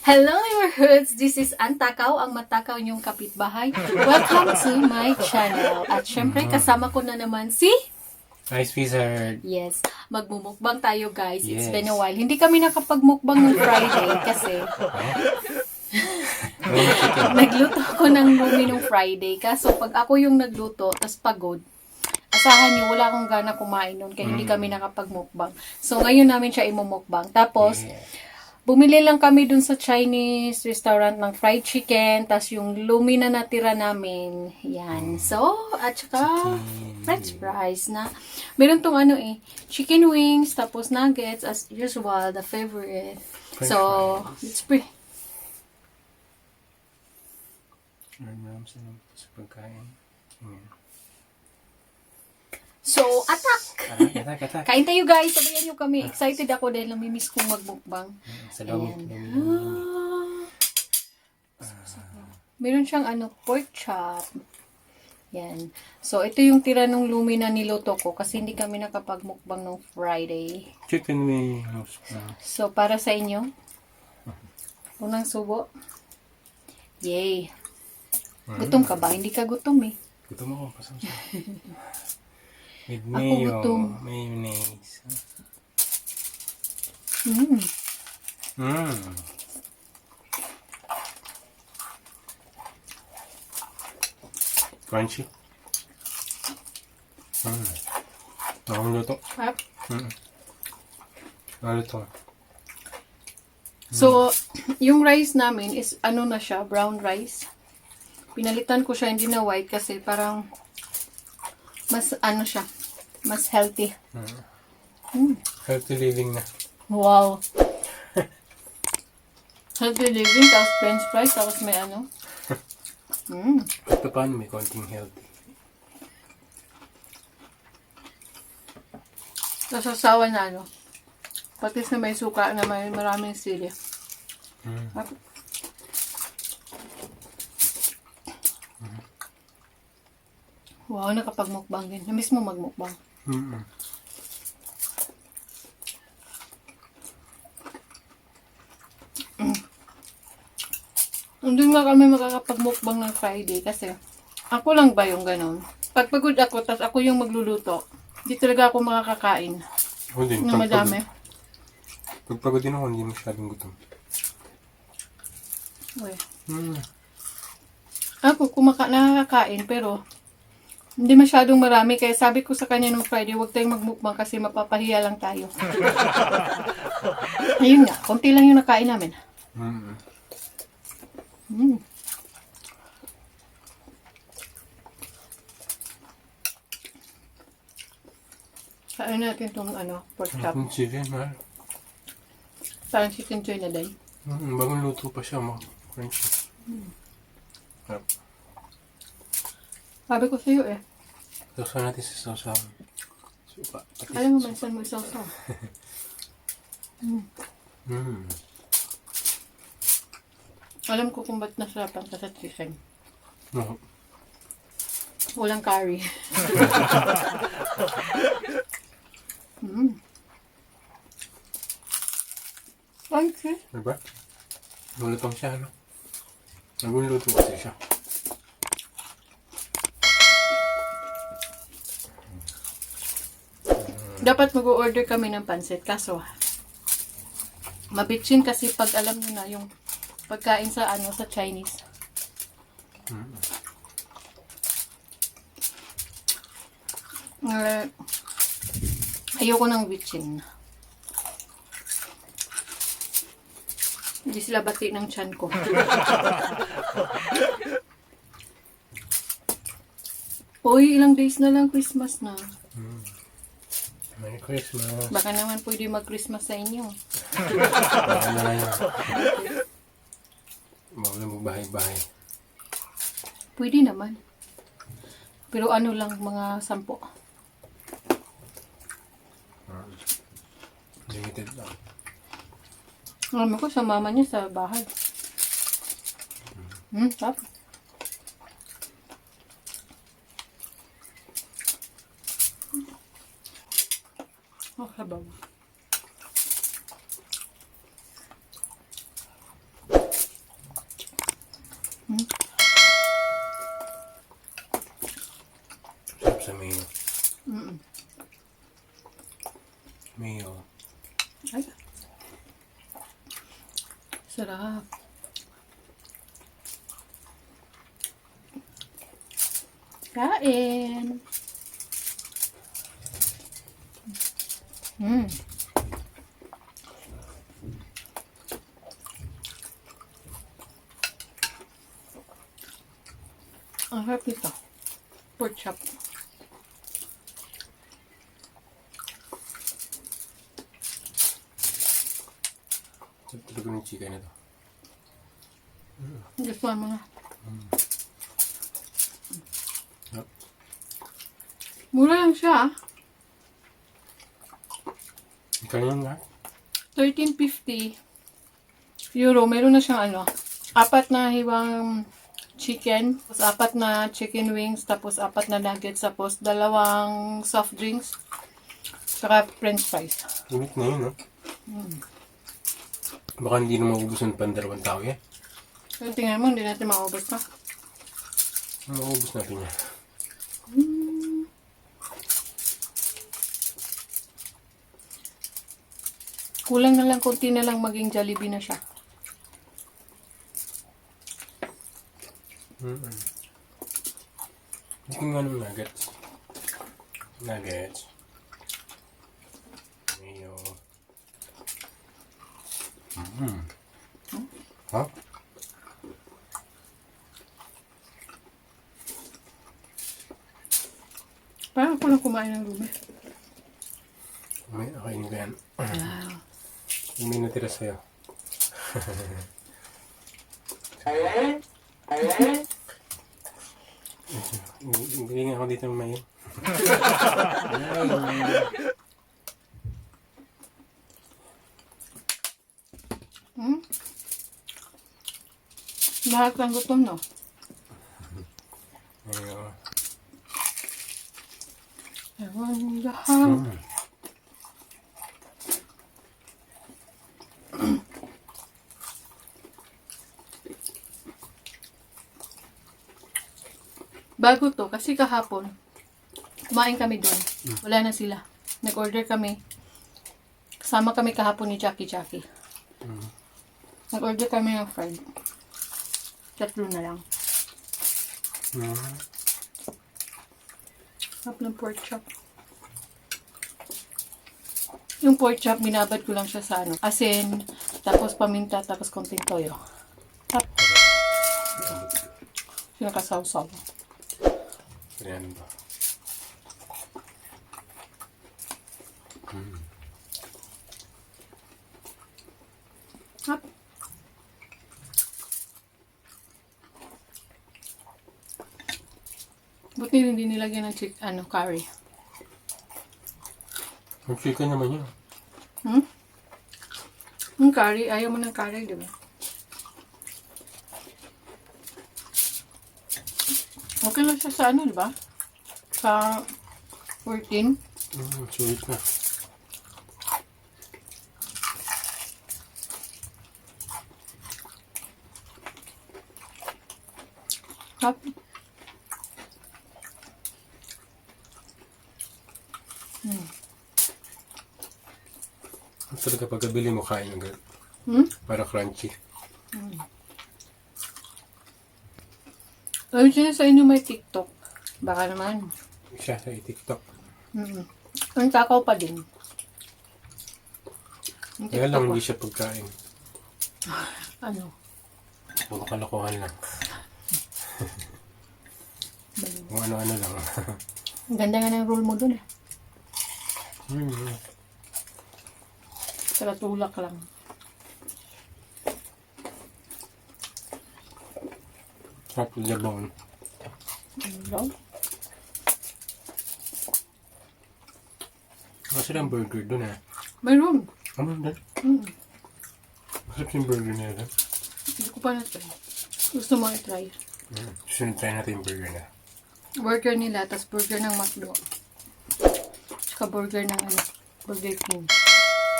Hello neighborhoods! This is Antakaw, ang matakaw niyong kapitbahay. Welcome to my channel. At syempre kasama ko na naman si... Nice wizard. Yes, magmumukbang tayo guys. It's Yes. been a while. Hindi kami nakapagmukbang ng Friday kasi nagluto ako ng Lomi nung Friday. Kaso pag ako yung nagluto, tas pagod, asahan niyo, wala akong gana kumain nun kaya hindi kami nakapagmukbang. So ngayon namin siya imumukbang. Tapos, bumili lang kami dun sa Chinese restaurant ng fried chicken, tas yung Lomi na natira namin. Yan. So, at saka french fries na. Meron tong chicken wings, tapos nuggets, as usual, the favorite. French So, fries. it's pretty. Maram sa pagkain. So, attack! Atak. Kain tayo guys, sabayan nyo kami. Excited ako dahil namimiss kong magmukbang. Sa Lomi. Meron siyang pork chop. Yan. So, ito yung tira ng Lomi na niluto ko kasi hindi kami nakapagmukbang nung Friday. Chicken wings. So, para sa inyo, unang subo. Yay! Gutom ka ba? Hindi ka gutom eh. Gutom ako. Pasensya. With Ako mayo. gutom. Mayonnaise. Mm. Crunchy. Nakaluto. Sarap. Nakaluto. So, yung rice namin is na siya, brown rice. Pinalitan ko siya, hindi na white kasi parang mas siya, mas healthy. Healthy living na. Wow. Healthy living, tapos french fries, tapos may Ito paano may konting healthy. Tapos sasawa na patis na may suka na may maraming sili. Wow, nakapagmukbang din. Namiss mo magmukbang. Hindi nga kami makakapagmukbang ng Friday kasi ako lang ba yung ganun? Pag pagod ako, tas ako yung magluluto, di talaga ako makakakain Ako din. ng madami. Pag pagod din ako, hindi masyadong gutom. Uy. Ako nakakakain pero hindi masyadong marami kaya sabi ko sa kanya nung Friday, huwag tayong magmukbang kasi mapapahiya lang tayo. Ayun nga, konti lang yung nakain namin. Kain natin itong pork chop. Ang chicken, mahal. Parang chicken choy na day. Bagong luto pa siya, crunchy. Sabi ko sa'yo eh. Sausaw natin sa sausaw. Supa. Alam mo, minsan mo isaw-saw. Alam ko kung ba't nasarapan ka sa chicken. No. Walang curry. Crunchy. Diba? Malutong siya, no? Bagong luto kasi siya. Dapat mag-order kami ng pansit. Kaso, mabitchin kasi pag alam nyo na yung pagkain sa sa Chinese. Ayoko ng bitchin. Hindi sila bati ng tiyan ko. Uy, ilang days na lang Christmas na. Merry Christmas. Baka naman pwede mag-Christmas sa inyo. Baka na lang yun. Baka na magbahay-bahay. Pwede naman. Pero lang, mga 10. Limited lang. Alam ko, sa mama niya sa bahay. Tap. Sabaw. sa mayo. Mayo. Ay. Sarap. Kain. Ang harap nito. Pork chop. Sarap talaga ng chicken na to. Gusto mo na. Sarap. Mura lang siya. Ikaw yun nga. 13.50 euro. Meron na siyang apat na hiwang chicken, tapos apat na chicken wings, tapos apat na nuggets, tapos dalawang soft drinks, saka french fries. Init na yun, no? Baka hindi na maubusan pa ang dalawang tao yan. So, tingnan mo, hindi natin maubos na. Maubos natin yan. Kulang na lang, konti na lang maging Jollibee na siya. Hindi ko nga ng nuggets. Nuggets. Mayo. Ha? Parang ako lang kumain ng Lomi. May nakainin ko yan. Wow. Yung may natira sa'yo. Bigyan nga ako dito ng mayo. Lahat ng gutom, no? Mayo. Ewan lahat. Bago to, kasi kahapon, kumain kami doon. Wala na sila. Nag-order kami. Kasama kami kahapon ni Jackie. Nag-order kami ng fried. Tatlo na lang. Sarap ng pork chop. Yung pork chop, binabad ko lang siya sa asin, tapos paminta, tapos konting toyo. Tap. Sinakasaw-saw. Ayan ba? Tap. Buti hindi nilagyan ng curry. Ang chicken naman yun. Yung curry, ayaw mo ng curry, di ba? Okay lang siya sa di ba? Sa 14. Sulit na. Tap. Talaga pagkabili mo kain ng ganun. Para crunchy. Ayun siya sa inyo may TikTok. Baka naman. Siya sa TikTok. Ang takaw pa din. Ang Kaya lang TikTok hindi siya pagkain. Ano? Puro kalokohan lang. Kung ano-ano lang. Ang ganda nga ng roll mo dun eh. Saka tulak lang. Sarap yung jabon. Ano? Masarap ang burger dun eh. Mayroon. Ano dun? Masarap yung burger nila dun. Hindi ko pa na-try. Gusto mo i-try. Susunod try natin yung burger na. Burger nila, tas burger ng McDo. Tsaka burger ng Burger King.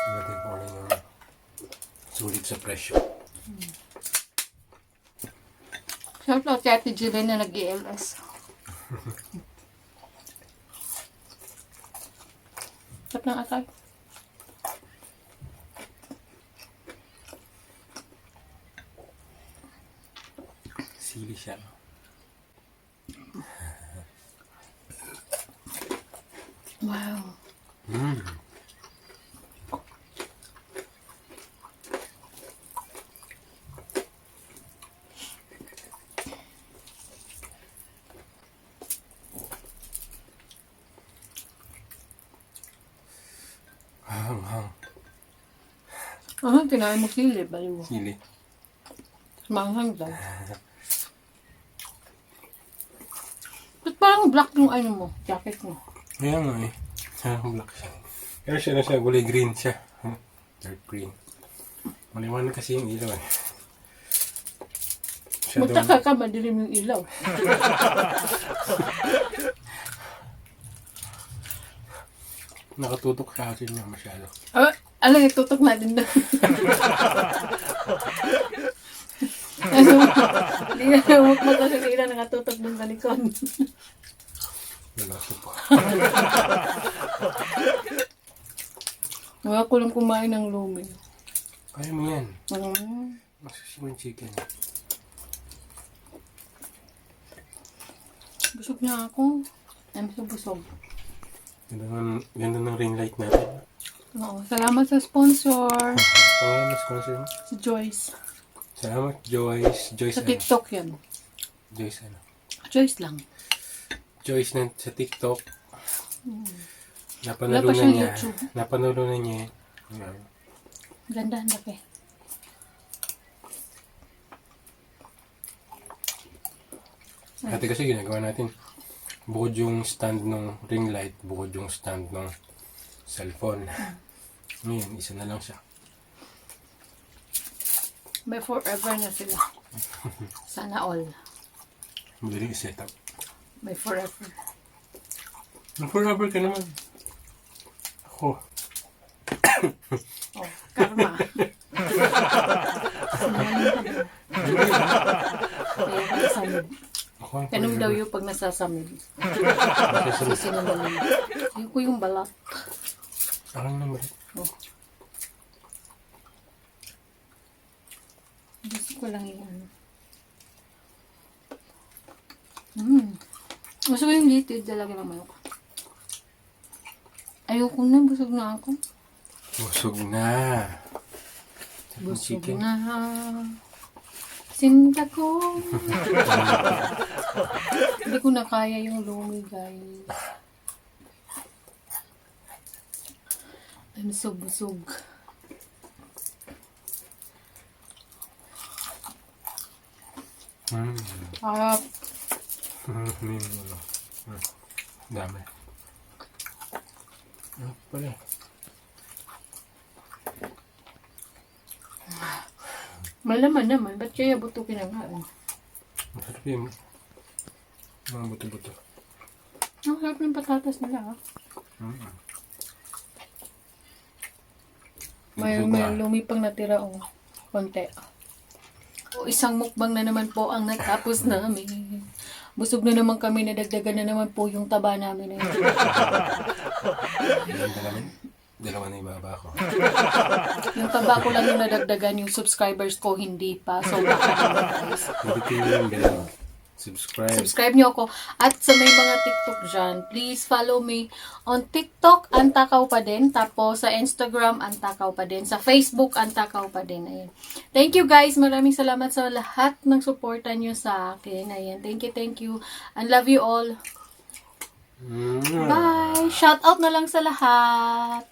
Natin kung ano yung sulit sa presyo. Shout out kay Ate Jillian na nag-ELS. Tap ng atay. Sili siya. No? Wow. Mm. Hang. Kinain mo sili, baliw. Sili. Manghang daw. Ba't parang black yung ano mo, jacket mo? Ayan nga eh. Black siya. Pero siya na siya, gulay green siya. Dark green. Maliwanag kasi yung ilaw eh. Magtaka ka, madilim yung ilaw. Nakatutok sa akin niya masyado. Alam, itutok natin doon. Ano, hindi na mukbang kasi sa ilaw, nakatutok doon sa likod. Nalaso po. Wala ko lang kumain ng Lomi. Kaya mo yan. Mm. Masusimang chicken. Busog na ako. I'm so busog. Ganda ng ring light natin. Oo, salamat sa sponsor. Pangalan na sponsor mo? Si Joyce. Salamat, Joyce. Joyce Sa ano? TikTok yan. Joyce ano? Joyce lang. Joyce na sa TikTok. Wala pa siyang YouTube. Napanalunan niya. Yan. Ganda, ang laki. Dati kasi ginagawa natin. Bukod yung stand ng ring light, bukod yung stand ng cellphone. Ngayon, isa na lang siya. May forever na sila. Sana all. Madaling i-set up. May forever. Forever ka naman. Ako. Oh, karma. Sinungaling ka daw. Kaya ka nasamid. Ako ang Ganun forever. daw yung pag nasasamid. Kasi sinungaling. Ayoko yung balat. Alang naman. Oh. Gusto ko lang yung ano. Gusto ko yung litid talaga ng manok. Ayoko na, busog na ako. Busog na. Busog Chicken. na. Sinta ko. Hindi ko na kaya yung Lomi, guys. I'm so busog. Dami. Ano pala eh. Malaman naman, ba't kaya buto kinangaan? Masarap yung mga buto-buto. Ang sarap ng patatas nila, ha? May Lomi pang natira, konti. O, isang mukbang na naman po ang natapos namin. Busog na naman kami, nadagdagan na naman po yung taba namin. Dalawa na ibaba ko. Yung taba ko lang yung nadagdagan, yung subscribers ko hindi pa. So, baka naman, guys. Mabitin nyo yung bell. Subscribe. Subscribe nyo ako. At sa may mga TikTok dyan, please follow me on TikTok, Antakaw pa din. Tapos sa Instagram, Antakaw pa din. Sa Facebook, Antakaw pa din. Ayan. Thank you guys. Maraming salamat sa lahat ng suporta nyo sa akin. Ayan. Thank you. I love you all. Bye! Shout out na lang sa lahat.